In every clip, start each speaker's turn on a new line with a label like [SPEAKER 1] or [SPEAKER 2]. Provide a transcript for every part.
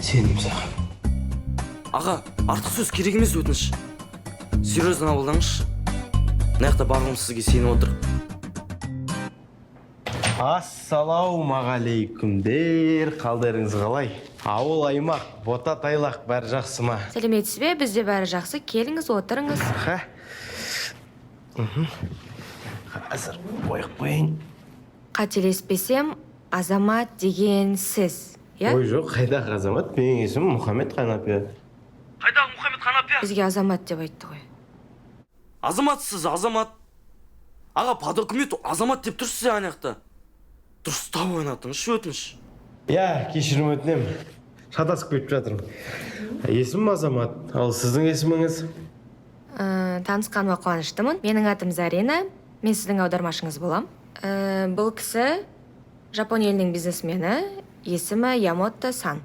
[SPEAKER 1] Сенім саған.
[SPEAKER 2] Аға, артық сөз керек емес, өтініш. Серьезно қабылдаңызшы. Мына жақта барлығымыз сізге сеніп отыр.
[SPEAKER 1] Ассалаумағалейкумдер, қалдарыңыз қалай? Ауыл аймақ, бота тайлақ бәрі жақсы ма?
[SPEAKER 3] Сәлеметсіз бе? Бізде бәрі жақсы. Келіңіз, отырыңыз.
[SPEAKER 1] Қазір қойып қойын.
[SPEAKER 3] Қателеспесем, Азамат деген сіз, иә?
[SPEAKER 1] Ой, жоқ, қайдағы Азамат? Менің есімім Мұхаммед Қанапия.
[SPEAKER 2] Қайдағы Мұхаммед Қанапия?
[SPEAKER 3] Бізге Азамат деп айтты ғой.
[SPEAKER 2] Азаматсыз, Азамат. Аға, подокумент Азамат деп тұрсыз ана жақта. Дұрыстап ойнатыңыз, өтініш.
[SPEAKER 1] Я, кешірім өтінем. Шатасып кетіп жатырмын. Есімім Азамат, ал сіздің есіміңіз?
[SPEAKER 3] Танысқаныма қуаныштымын. Менің атым Зарина. Мен сіздің аудармашыңыз болам. Бұл кісі Жапон елінің бизнесмені. Есімі Ямото Сан.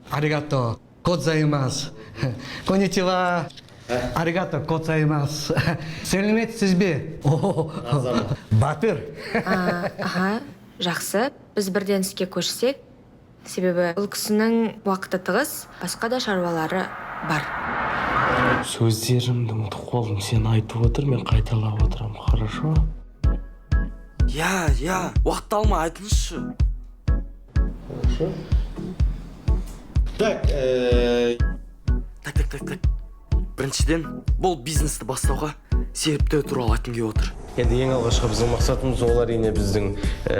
[SPEAKER 4] Аригато гозаимасу. Конничева. Аригато гозаимасу. Сәлеметсіз бе?
[SPEAKER 1] Азамат.
[SPEAKER 4] Батыр.
[SPEAKER 3] Аха, жақсы. Біз бірден іске көшсек, себебі бұл кісінің уақыты тығыз, басқа да шаруалары бар.
[SPEAKER 1] Сөздерімді ұмытып қалдым, сен айтып отыр, мен қайталап отырам, хорошо?
[SPEAKER 2] Я, уақытты алма, айтыңызшы.
[SPEAKER 1] Хорошо. Так.
[SPEAKER 2] Біріншіден, бұл бизнесті бастауға себептер туралы айтқым келіп отыр.
[SPEAKER 1] Енді ең алғашқы біздің мақсатымыз ол әрине біздің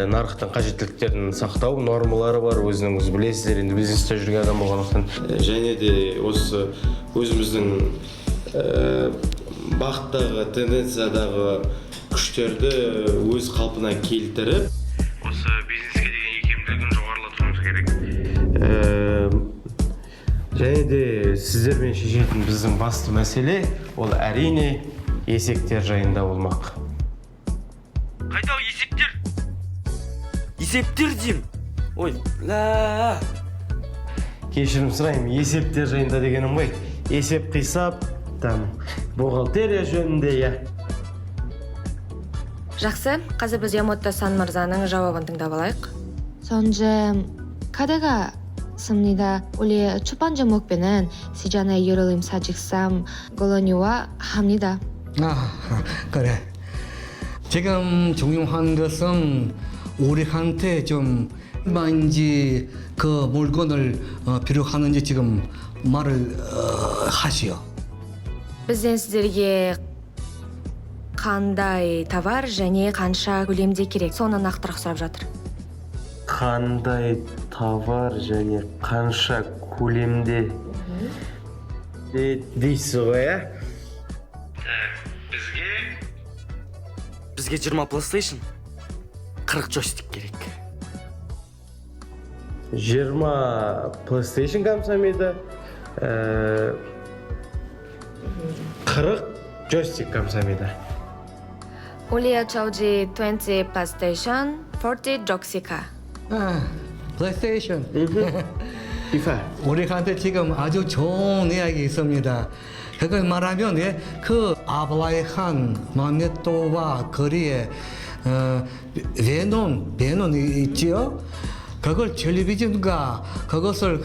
[SPEAKER 1] нарықтың қажеттіліктерін сақтау, нормалары бар, өзіңіз білесіздер, енді бизнесте жүрген адам болғандықтан. Және де осы өзіміздің бағыттағы, тенденциядағы күштерді өз қалпына келтіріп, осы бизнеске деген икемділігін жоғарылатуымыз керек. Және де сіздермен шешетін біздің басты мәселе ол әрине есектер жайында болмақ.
[SPEAKER 2] Қайдағы есептер? Есептер дейм. Ой, ла.
[SPEAKER 1] Кешірім сұраймын, есептер жайында дегенім ғой. Есеп қисап, там, бухгалтерия жөнінде, я.
[SPEAKER 3] Жақсы, қазір біз Ямото Сан мырзаның жауабын тыңдап алайық.
[SPEAKER 5] 선제 카드가 씁니다. 원래 첫 번째 목표는 시장에 여름 사직삼 골로니와 합니다.
[SPEAKER 4] 그래. 지금 중요한 것은 우리한테 좀 얼마인지 그 물건을 필요하는지 지금 말을 하시오.
[SPEAKER 3] Бізден сіздерге қандай товар және қанша көлемде керек, соны нақтырақ сұрап жатыр.
[SPEAKER 1] Қандай товар және қанша көлемде дейсіз ғой, ә?
[SPEAKER 2] Бізге 20 PlayStation, 40 джойстик керек.
[SPEAKER 1] 20 PlayStation қамсамайды, 40 джойстик қамсамайды.
[SPEAKER 3] Улия Чауджи 20 PlayStation, 40 джоксика.
[SPEAKER 4] 플레이스테이션.
[SPEAKER 1] FIFA.
[SPEAKER 4] 우리한테 지금 아주 좋은 이야기 있습니다. 그걸 말하면 그 아브라이한 마메토와 거리에 베논이 있지요. 그걸 텔레비전과 그것을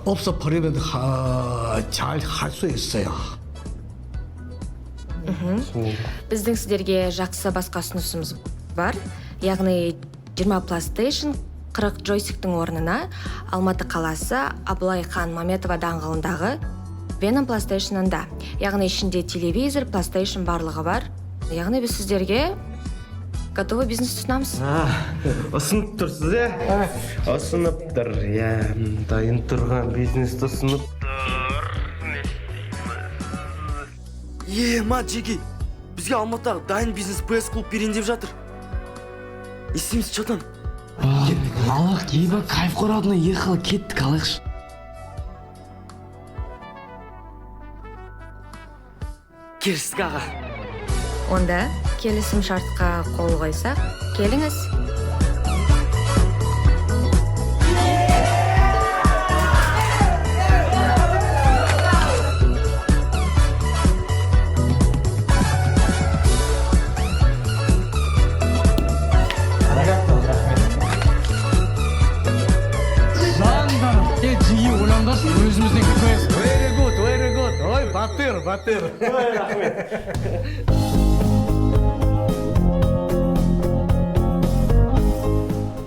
[SPEAKER 4] 없어버리면 잘 할 수 있어요.
[SPEAKER 3] Біздің сіздерге жақсы басқа ұсынысымыз бар. Яғни 20 PlayStation, 40 джойстиктің орнына Алматы қаласы Абылай хан Маметова даңғылындағы Venom PlayStation-ында. Яғни ішінде телевизор, PlayStation барлығы бар. Яғни біз сіздерге готовый бизнес ұсынамыз.
[SPEAKER 1] Ұсынып тұрсыз, ә? Ұсынып тұр, я. Дайын тұрған бизнесті ұсынып тұр.
[SPEAKER 2] Ма, Джеги, бізге Алматыдағы дайын бизнес PS клуб берейін деп жатыр. Не істейміз, чатан?
[SPEAKER 6] Аллах, ебі кайф қорадына ехал, кеттік, алайықшы.
[SPEAKER 2] Келістік, аға.
[SPEAKER 3] Онда келісім шартқа қол қойсақ, келіңіз.
[SPEAKER 6] өзіміздегі көз.
[SPEAKER 4] Very good. Ой, батыр.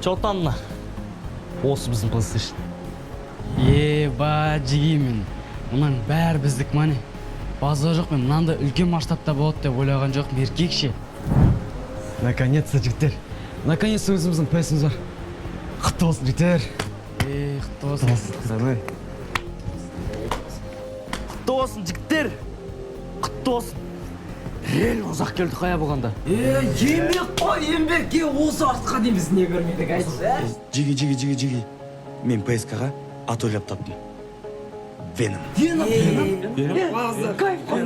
[SPEAKER 6] Чотанна. Осы біздің PlayStation. Еба, жигеймін. Мұның бәрі біздік мане. Базар жоқ, мен мынандай үлкен масштабта болады деп ойлаған жоқ, еркекше.
[SPEAKER 7] Наконец-то, жігіттер. Наконец-то өзіміздің PS-іміз бар. Құтты болсын, жігіттер.
[SPEAKER 6] Құтты болсын.
[SPEAKER 7] Құтты
[SPEAKER 6] Құтты болсын, жігіттер. Құтты болсын. Реально ұзақ келді қая болғанда.
[SPEAKER 8] Еңбек қой, еңбекке осы артқа дейін біз не көрмедік айтшы.
[SPEAKER 9] Жиги. Мен ПСК-ға ат ойлап таптым. Веном.
[SPEAKER 8] Кайф қой.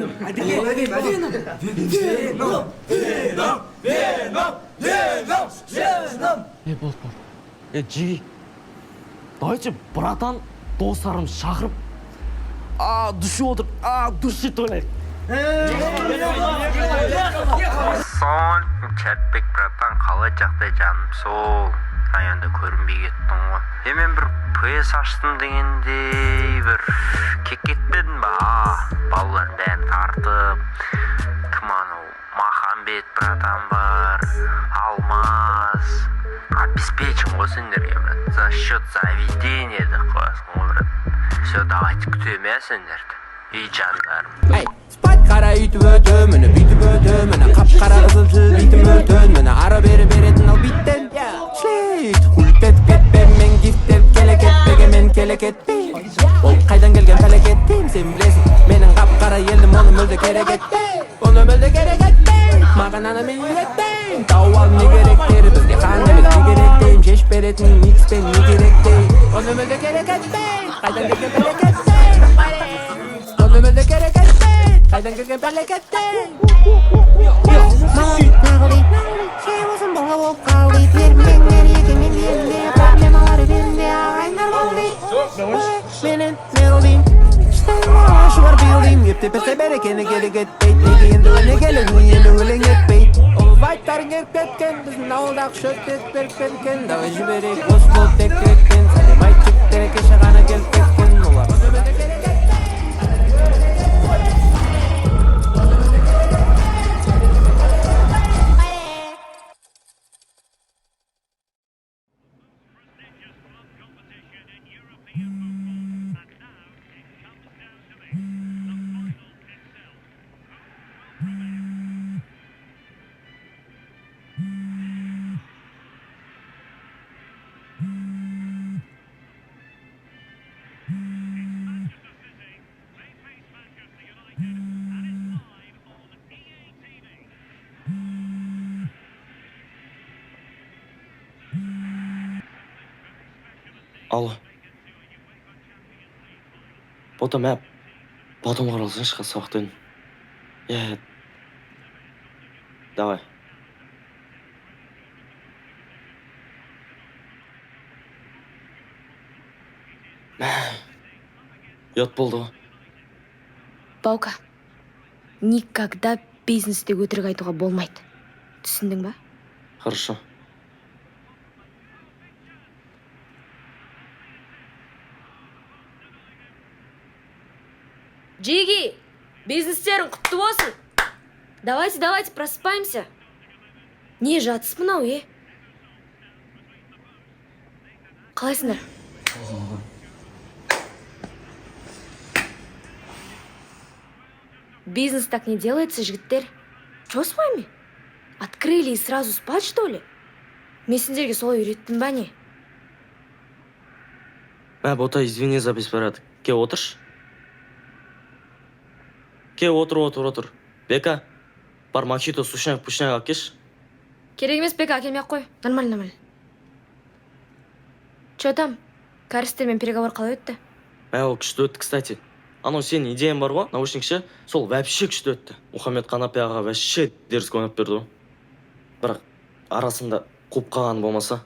[SPEAKER 6] Болды. Жиги. Давайте, братан, достарым шақырып, душы отырып, душы тойлайық.
[SPEAKER 10] Сон, Чәртбек братан, қалай жағдай жаным? Сол районда көрінбей кеттің ғой. Мен бір ПС аштым дегендей бір кетпедің ба? Балалар бәрін тартып, кім анау Махамбет братан бар, Алмаз. Обеспечен ғой сендерге, брат. За счет заведения да қоясың ғой, брат. Все, давайте күтемін сендерді. Үй жандарым.
[SPEAKER 11] Спать қара үйтіп өтім, мені бүйтіп өтім, мені қап-қара қызыл тіл бүйтім өтін, мені ары бері беретін ал биттен. Шлейт, құлпет кетпем, мен гифтеп келе кетпеге мен келе кетпей. Ол қайдан келген пәлек еттейм, сен білесің, менің қап-қара елім, оны мүлде керек етпей. Оны мүлде керек етпей, маған ана мен үйретпейм. Тау ал не керектер, бізге қан емес не керектейм, шеш беретін икспен не керектей. Оны мүлде керек етпей, қайдан келген пәлек еттей. Оны мүлде керек етпей, қайдан келген пәлек еттей. Маған нағылды, сен болсын бала болып қалды. Ермеңдер екемен елде, проблемалары бенде, ағайындар болды. Менен неғылдейм, штайым ашу бар бейілдейм. Ептеп берсе берекені керек етпейді, неге енді өле келеді, енді өлең етпейді. Ол вайттарын керіп кеткен, біздің ауылдағы шөптет беріп кеткен. Давай жіберейік, бос болып тек кеткен, сәлем айт жігіттер кеше ғана келіп кеткен. Олар
[SPEAKER 2] Алло. Потом потом қаралсыншы сабақтан. Давай. Ұят болды ғой.
[SPEAKER 3] Баука, никогда бизнесте өтірік айтуға болмайды. Түсіндің ба?
[SPEAKER 2] Хорошо.
[SPEAKER 3] Джиги, бизнестерің құтты болсын. Давайте, просыпаемся. Не жатсыз мынау, Қалайсыңдар? Бизнес так не делается, жігіттер. Чё с вами? Открыли и сразу спать, что ли? Мен сендерге солай үйреттім ба не?
[SPEAKER 2] Бота, извини за беспорядок. Ке, отырш? Ке, отыр. Бека, бар мачито сушняк алып кеш.
[SPEAKER 3] Керек емес, Бека, әкелмей-ақ қой. Нормально. Чё там? Кәрістермен переговор қалай өтті?
[SPEAKER 2] Ол күшті өтті, кстати. Анау сенің идеяң бар ғой, наушникше, сол вообще күшті өтті. Мұхаммед Қанапи аға вообще дерзко ойнап берді ғой. Бірақ арасында қуып қалған болмаса,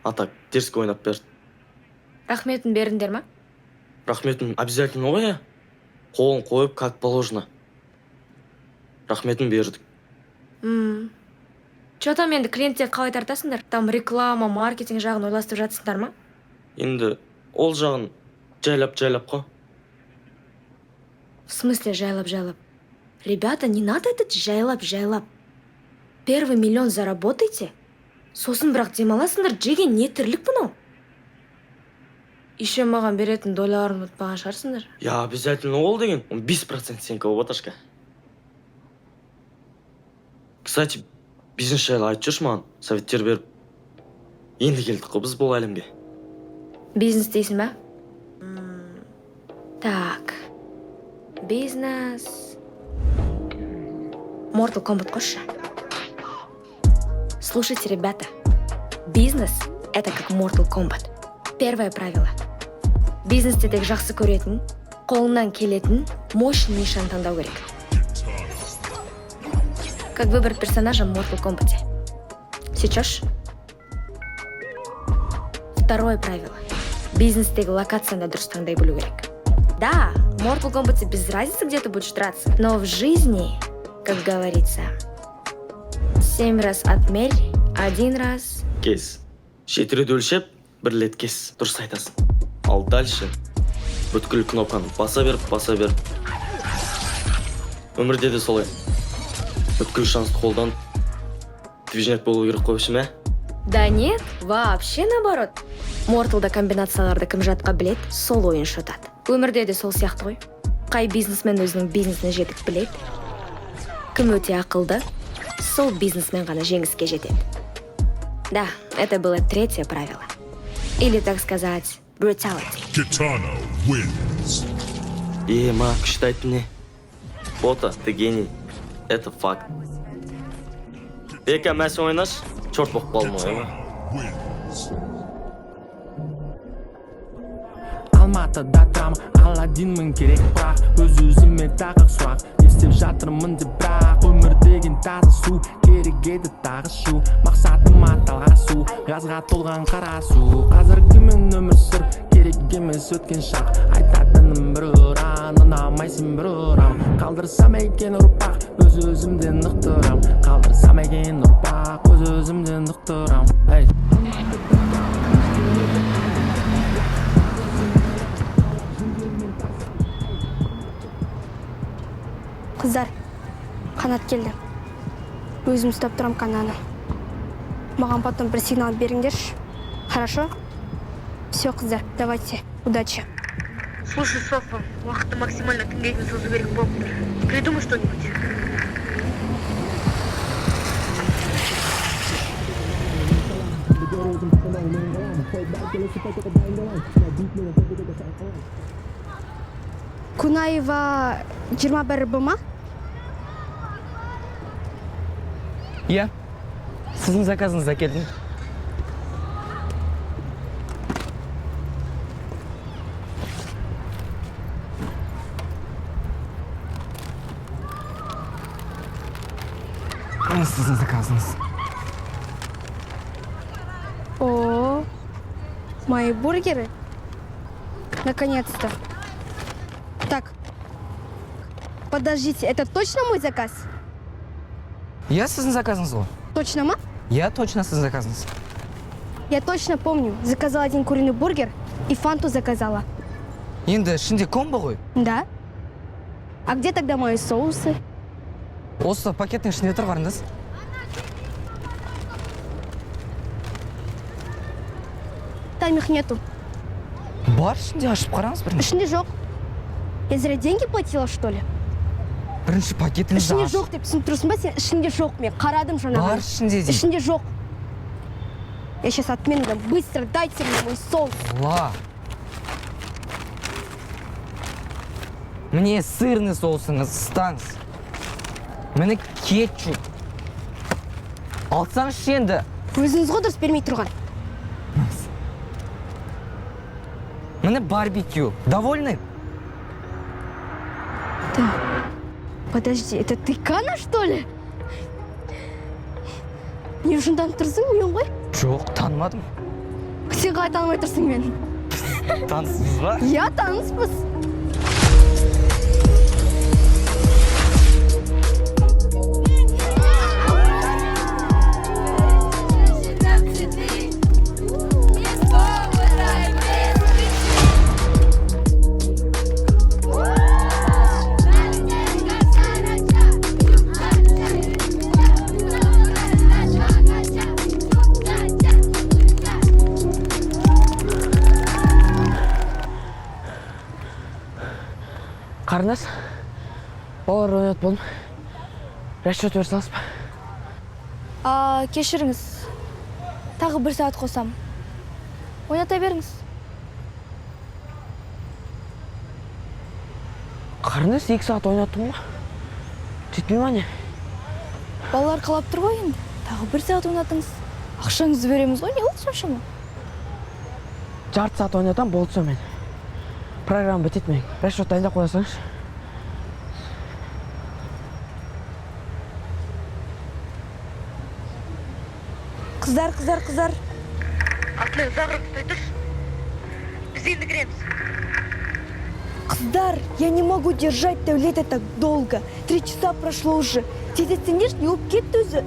[SPEAKER 2] атак дерзко ойнап берді.
[SPEAKER 3] Рахметін беріңдер ма?
[SPEAKER 2] Рахметін обязательно ғой, қолын қойып, как положено. Рахметін бердік.
[SPEAKER 3] Чё там енді клиенттерді қалай тартасыңдар? Там реклама, маркетинг жағын ойластырып жатсыңдар ма?
[SPEAKER 2] Енді ол жағын жайлап қой.
[SPEAKER 3] В смысле жайлап? Ребята, не надо этот жайлап. Первый миллион заработайте. Сосын бірақ демаласыңдар, жеген не тірлік бұнау? Еще маған беретін долларын ұмытпаған шығарсыңдар.
[SPEAKER 2] Я обязательно ол деген 15% сенікі Баташка. Кстати, бизнес жайлы айтып жүрші маған, советтер беріп. Енді келдік қой біз бұл әлемге.
[SPEAKER 3] Бизнес дейсің ба? Так. Бизнес. Mortal Kombat қойшы. Слушайте, ребята. Бизнес – это как Mortal Kombat. Первое правило. Бизнесте тек жақсы көретін, қолыңнан келетін, мощный нишаны таңдау керек. Как выбрать персонажа в Mortal Kombat. Сечешь? Второе правило. Бизнестегі локацияны дұрыс таңдай білу керек. Да, в Mortal Kombat без разницы, где ты будешь драться, но в жизни, как говорится, 7 раз отмерь, 1 раз...
[SPEAKER 2] Кес. 7 рет өлшеп, 1 рет кес. Дұрыс айтасың. Ал дальше бүткіл кнопканы баса беріп. Өмірде де солай. Бүткіл шансты қолданып, движнет болу керек қойшы ме?
[SPEAKER 3] Да нет, вообще наоборот. Mortal'да комбинацияларды кім жатқа білет, сол ойын шотады. Өмірде де сол сияқты ғой. Қай бизнесмен өзінің бизнесіне жетік білет. Кім өте ақылды, сол бизнесмен ғана жеңіске жетеді. Да, это было третье правило. Или, так сказать, brutality.
[SPEAKER 12] Kitana wins.
[SPEAKER 2] Ма, күшті айтты не? Бота, ты гений. Это факт. Бека, мәсі ойнаш, чорт боқ балмы ойма.
[SPEAKER 11] Алматыда тұрам, Аладдинмін керек бірақ, өз-өзіме тағы сұрақ, не істеп жатырмын деп бірақ, өмір деген таза су, керек еді тағы шу, мақсатым аталғасу, газға толған қара су, қазіргі мен өмір сүр, керек емес өткен шақ, айтатыным бір ұран, ұнамайсың бір ұрам, қалдырсам екен ұрпақ, өз-өзімде нық тұрам, қалдырсам екен ұрпақ, өз-өзімде нық тұрам.
[SPEAKER 13] Қыздар, қанат келді. Өзім ұстап тұрам қананы. Маған потом бір сигнал беріңдерші. Хорошо? Все, қыздар, давайте. Удачи.
[SPEAKER 14] Слушай, Софа, уақытты максимально күнге дейін созу керек болып тұр. Придумай что-нибудь.
[SPEAKER 13] Кунаева 21 бұл ма?
[SPEAKER 7] Иә, сіздің заказыңызда келдім. Сіздің заказыңыз.
[SPEAKER 13] О, мои бургеры. Наконец-то. Так, подождите, это точно мой заказ?
[SPEAKER 7] Я сіздің заказыңыз ғой.
[SPEAKER 13] Точно ма?
[SPEAKER 7] Я точно сіздің заказыңыз.
[SPEAKER 13] Я точно помню, заказала один куриный бургер и фанту заказала.
[SPEAKER 7] Енді ішінде комбо ғой?
[SPEAKER 13] Да. А где тогда мои соусы?
[SPEAKER 7] Осы пакеттің ішінде тұрғаныңыз.
[SPEAKER 13] Там их нету.
[SPEAKER 7] Бар ішінде, ашып қараңыз бірінші.
[SPEAKER 13] Ішінде жоқ. Я зря деньги платила, что ли?
[SPEAKER 7] Бірінші пакетіңізді
[SPEAKER 13] Ішінде
[SPEAKER 7] аш.
[SPEAKER 13] жоқ деп түсініп тұрсың ба сен? Ішінде жоқ, мен қарадым жаңағы.
[SPEAKER 7] Бар ішінде дейді.
[SPEAKER 13] Ішінде жоқ. Я сейчас отмену, дам. Быстро дайте мне мой соус.
[SPEAKER 7] Ла. Мне сырный соусыңыз станс. Мені кетчуп. Алсаңыз енді.
[SPEAKER 13] Өзіңіз ғой дұрыс бермей тұрған.
[SPEAKER 7] Мені барбекю. Довольны?
[SPEAKER 13] Да. Подожди, это ты Кана, что ли? Не ұшындан тұрсың мен ғой?
[SPEAKER 7] Жоқ, танымадым.
[SPEAKER 13] Сен қалай танымай тұрсың мен?
[SPEAKER 7] Танысыз ба?
[SPEAKER 13] Я таныспыз.
[SPEAKER 6] Қарындас, балалар ойнатып болдым. Расчет бере саласыз ба?
[SPEAKER 13] Кешіріңіз. Тағы 1 сағат қосам. Ойната беріңіз.
[SPEAKER 6] Қарындас, 2 сағат ойнаттым ба? Жетпей ма не?
[SPEAKER 13] Балалар қалап тұр ғой енді. Тағы 1 сағат ойнатыңыз. Ақшаңызды береміз ғой, не болды соншама?
[SPEAKER 6] Жарты сағат ойнатам, болды сонымен. Программа бітеді мен. Расчет дайындап қойсаңыз.
[SPEAKER 13] Қыздар.
[SPEAKER 14] Алтынай, ұзағырақ ұстай тұршы. Біз енді кіреміз.
[SPEAKER 13] Қыздар, я не могу держать Даулета так долго. 3 часа прошло уже. Тез етсеңдерші, не болып кетті өзі.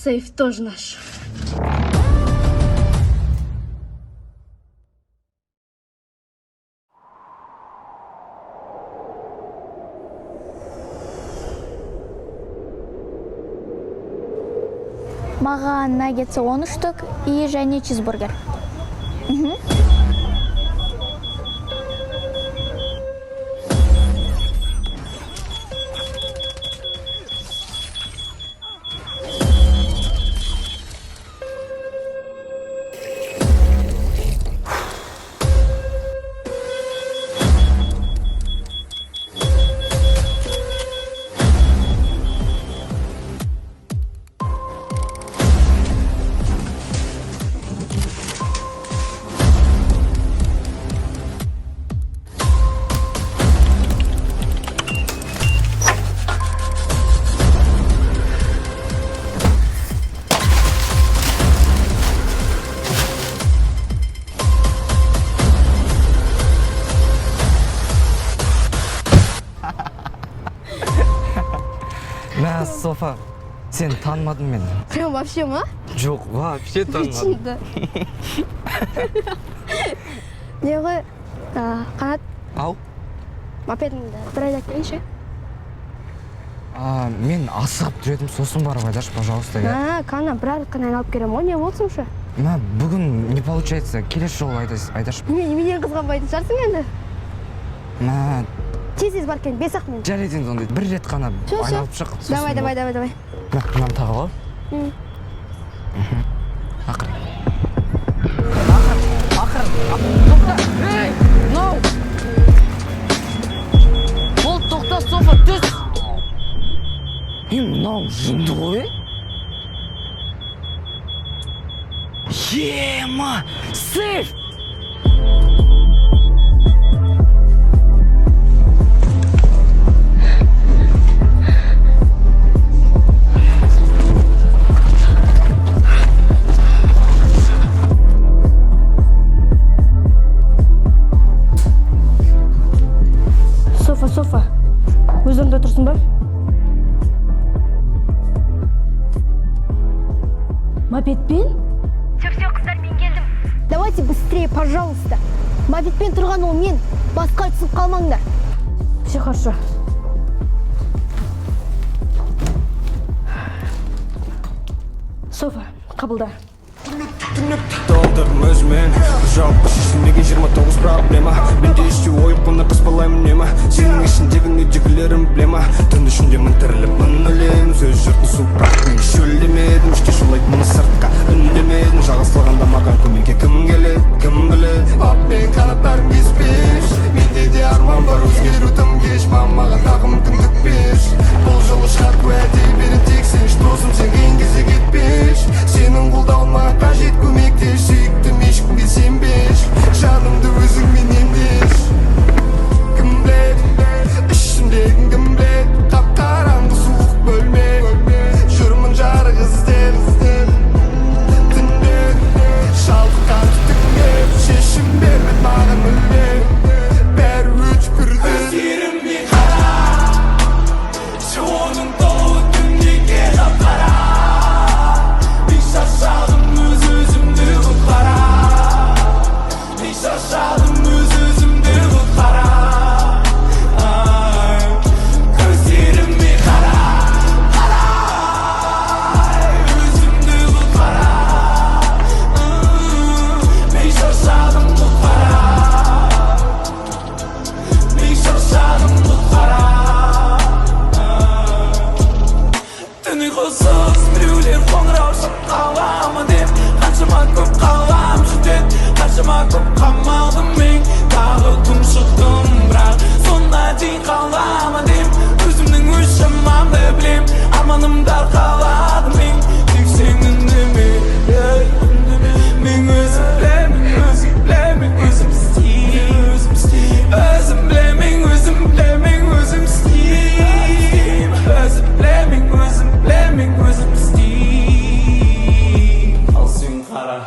[SPEAKER 13] Сейф тоже наш. Маған наггетсы 13 штук и және чизбургер.
[SPEAKER 7] Мә, Софа, сен танымадың мені.
[SPEAKER 13] Прям вообще ма?
[SPEAKER 7] Жоқ, вообще танымадым.
[SPEAKER 13] Не ғой, Қанат,
[SPEAKER 7] Ау?
[SPEAKER 13] мопедіңді бір айдап келейінші.
[SPEAKER 7] Мен асығып жүредім, сосын барып айдашы, пожалуйста.
[SPEAKER 13] Қана, бір айлық қана айналып керем, не болсын ше?
[SPEAKER 7] Мә, бүгін не получается, келесі жолы айдашы.
[SPEAKER 13] Менен қызғанбайтын шығарсың енді.
[SPEAKER 7] Мә,
[SPEAKER 13] Тез бар кен, 5-ақ минут.
[SPEAKER 7] жарайды енді ондай, бір рет қана айналып шық.
[SPEAKER 13] Давай.
[SPEAKER 7] Мынаны тағып ал. Ақыр.
[SPEAKER 6] Тоқта! Ей! Мынау! Бол, тоқта, Софа, түс!
[SPEAKER 7] Мынау жынды ғой?
[SPEAKER 6] Ема! Сейф!
[SPEAKER 13] Софа, өзіңді отырсың ба? Мопедпен?
[SPEAKER 14] Все, қыздар, мен келдім.
[SPEAKER 13] Давайте быстрее, пожалуйста. Мопедпен тұрған ол мен. Басқа түсіп қалмаңдар. Все хорошо. Софа, қабылда.
[SPEAKER 11] Толдырдым өзімен жалпы шешілмеген 29 проблема менде іште ойып бұны қыспалаймын нема сенің ішіндегі жігілерім білема түн ішінде мың тіріліп мың өлем сөз жұртын су бірақ мен шөлдемедім іште шулайды мұны сыртқа үндемедім жалғастырғанда маған көмекке кім келеді кім біледі ап мен қанаттарым кеспеш менде де арман бар өзгеру тым кеш маған тағы мүмкіндік берші бұл жолы шығар уәде бері тек сен досым сен қиын кезде кетпеш сенің қолдауың маған қажет көмектес сүйіктім ешкімге сенбеш жанымды өзіңмен емдеш кім біледі ішімдегін кім біледі қап-қараңғы суық бөлме жүрмін жарық іздеп түнде шалқыған түтінге шешім бермеді маған мүлде бәрі өткірді көздеріме қара жолың толы түнеге қап-қара мен шаршадым өз-өзімді құтқара мен шаршадым өз-өзімді құтқара көздеріме қара өзімді құтқара мен шаршадым құтқара мен шаршадым құтқара түні қосыз біреулер қоңырау шалқаламын деп қаншама көп қалам жүдет қаншама көп қамалдым мен тағы тұншықтым бірақ соңына дейін қаламын деп өзімнің өз шамамды білем арманымды арқаладым мен тек сен үндеме мен өзім білемін өзім істеймін өзім білемін өзім істеймін өзім білемін өзім істеймін ал сен қара